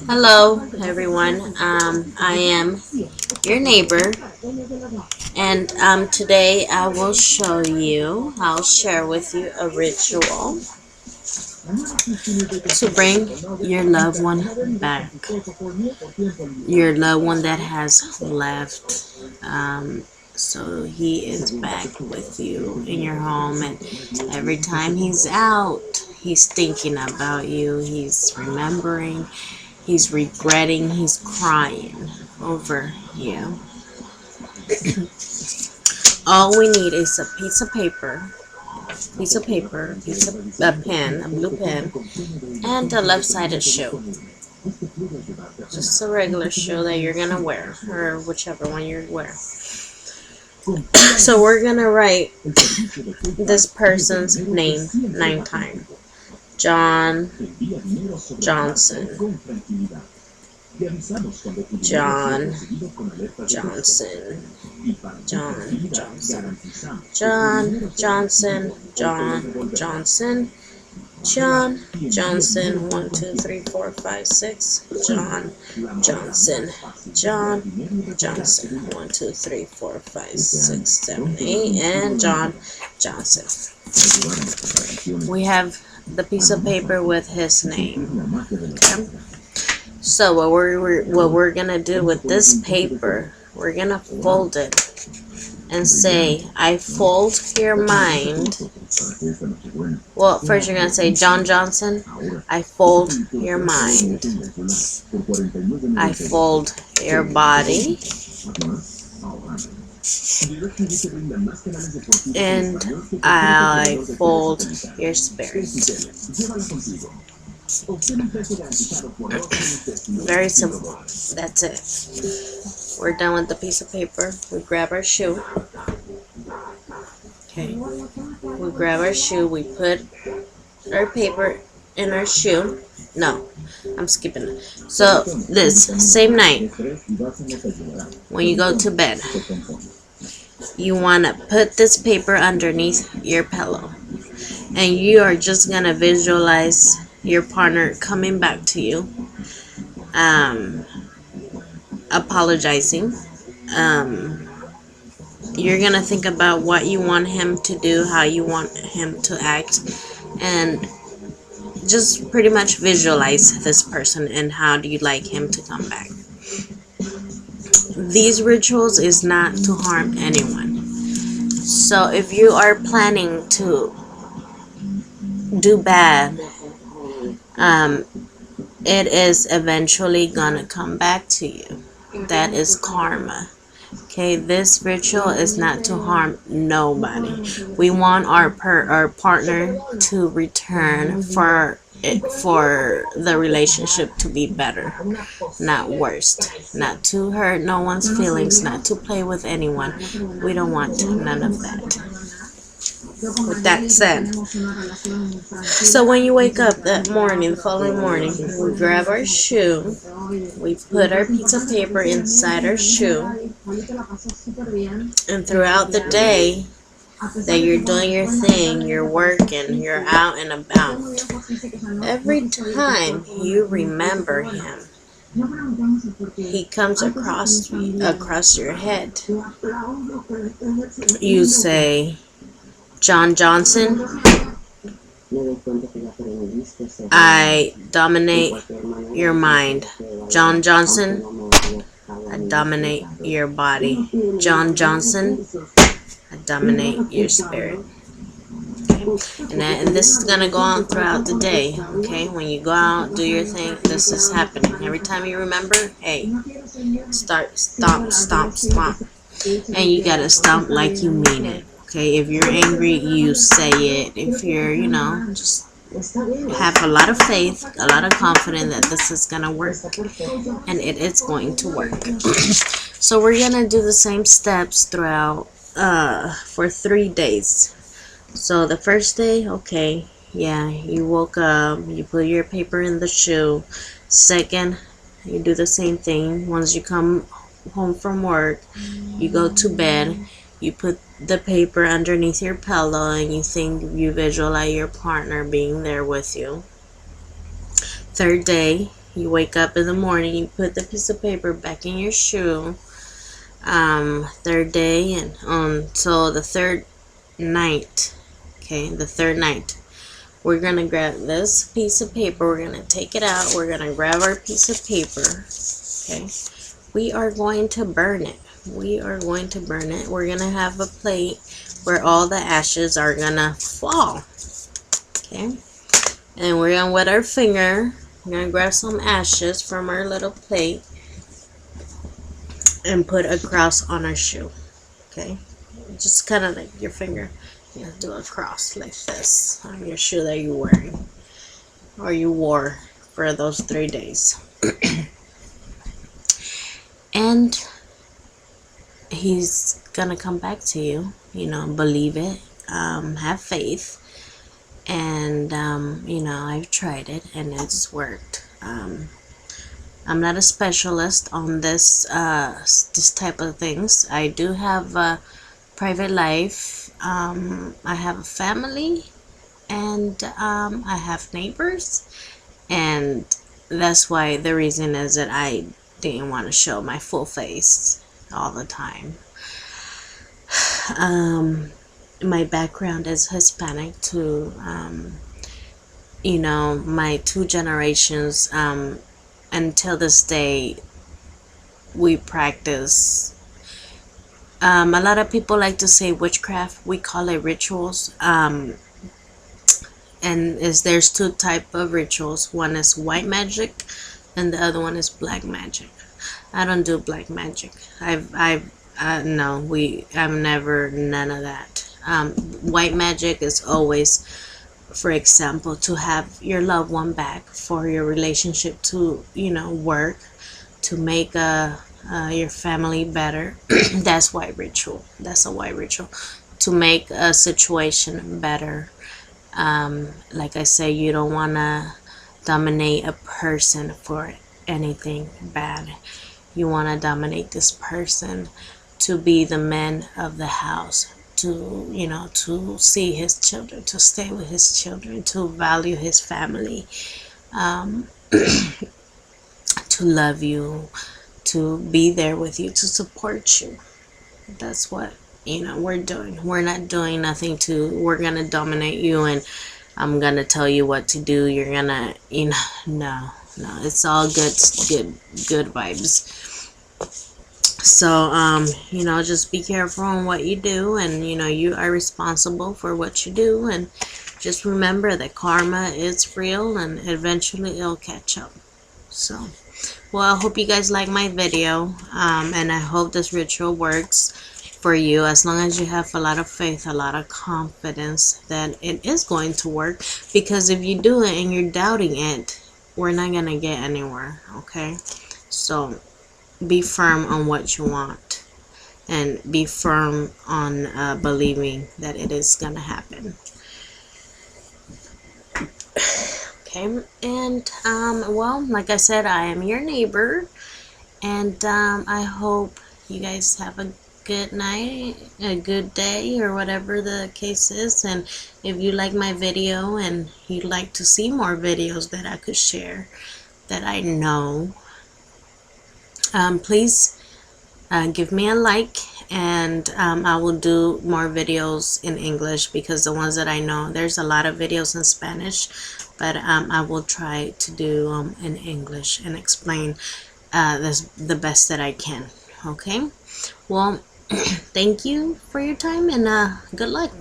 Hello, everyone. I am your neighbor, and today I'll share with you a ritual to bring your loved one back, your loved one that has left. So he is back with you in your home, and every time he's out, he's thinking about you, he's remembering, he's regretting, he's crying over you. All we need is a a pen, a blue pen, and a left-sided shoe. Just a regular shoe that you're gonna wear, or whichever one you wear. So we're gonna write this person's name 9 times. John Johnson. John Johnson. John Johnson. John Johnson. John Johnson. John Johnson. 1, 2, 3, 4, 5, 6. John Johnson. John Johnson. 1, 2, 3, 4, 5, 6, 7, 8. And John Johnson. We have the piece of paper with his name. Okay. So what we're gonna do with this paper, we're gonna fold it and say, I fold your mind. Well, first you're gonna say, John Johnson, I fold your mind. I fold your body. And I fold your spirit. Very simple. That's it. We're done with the piece of paper. We grab our shoe. Okay. We grab our shoe. We put our paper in our shoe. No, I'm skipping it. So this same night, when you go to bed, you want to put this paper underneath your pillow, and you are just gonna visualize your partner coming back to you, apologizing. You're gonna think about what you want him to do, how you want him to act, and just pretty much visualize this person and how do you like him to come back. These rituals is not to harm anyone. So if you are planning to do bad, it is eventually gonna come back to you. That is karma. Okay, this ritual is not to harm nobody. We want our partner to return for the relationship to be better, not worse, not to hurt no one's feelings, not to play with anyone. We don't want none of that. With that said, so when you wake up that morning, the following morning, we grab our shoe, we put our piece of paper inside our shoe, and throughout the day that you're doing your thing, you're working, you're out and about, every time you remember him, he comes across your head. You say, John Johnson, I dominate your mind. John Johnson, I dominate your body. John Johnson, I dominate your spirit. Okay? And this is going to go on throughout the day. Okay? When you go out, do your thing, this is happening. Every time you remember, hey, stomp. And you got to stomp like you mean it. Okay, if you're angry, you say it. If you're, just have a lot of faith, a lot of confidence that this is going to work. And it is going to work. So we're going to do the same steps throughout for 3 days. So the first day, okay, yeah, you woke up, you put your paper in the shoe. Second, you do the same thing. Once you come home from work, you go to bed. You put the paper underneath your pillow and you visualize your partner being there with you. Third day, you wake up in the morning, you put the piece of paper back in your shoe. Third day, and until the third night, okay, the third night, we're gonna grab this piece of paper, we're gonna take it out, we're gonna grab our piece of paper, okay, we are going to burn it. We're gonna have a plate where all the ashes are gonna fall, okay, and we're gonna wet our finger. We're gonna grab some ashes from our little plate and put a cross on our shoe, okay, just kind of like your finger, do a cross like this on your shoe that you're wearing or you wore for those 3 days. And he's gonna come back to you, believe it, have faith, and I've tried it and it's worked. I'm not a specialist on this type of things. I do have a private life. I have a family, and I have neighbors, and that's why the reason is that I didn't want to show my full face all the time. My background is Hispanic too. My 2 generations, until this day, we practice. A lot of people like to say witchcraft. We call it rituals. And there's 2 type of rituals. One is white magic, and the other one is black magic. I don't do black magic. I've never none of that. White magic is always, for example, to have your loved one back, for your relationship to work, to make your family better. That's a white ritual. To make a situation better. Like I say, you don't want to dominate a person for anything bad. You want to dominate this person to be the man of the house, to see his children, to stay with his children, to value his family, to love you, to be there with you, to support you. That's what we're doing. We're not doing nothing we're gonna dominate you and I'm gonna tell you what to do. You're gonna no, it's all good vibes. So just be careful on what you do, and you are responsible for what you do, and just remember that karma is real and eventually it'll catch up. So well, I hope you guys like my video, and I hope this ritual works for you, as long as you have a lot of faith, a lot of confidence that it is going to work. Because if you do it and you're doubting it, we're not gonna get anywhere, okay? So be firm on what you want, and be firm on believing that it is gonna happen. Okay, and well, like I said, I am your neighbor, and I hope you guys have a good night, a good day, or whatever the case is. And if you like my video and you'd like to see more videos that I could share that I know, please give me a like, and I will do more videos in English, because the ones that I know, there's a lot of videos in Spanish, but I will try to do in English and explain this the best that I can. Okay, well, thank you for your time, and good luck.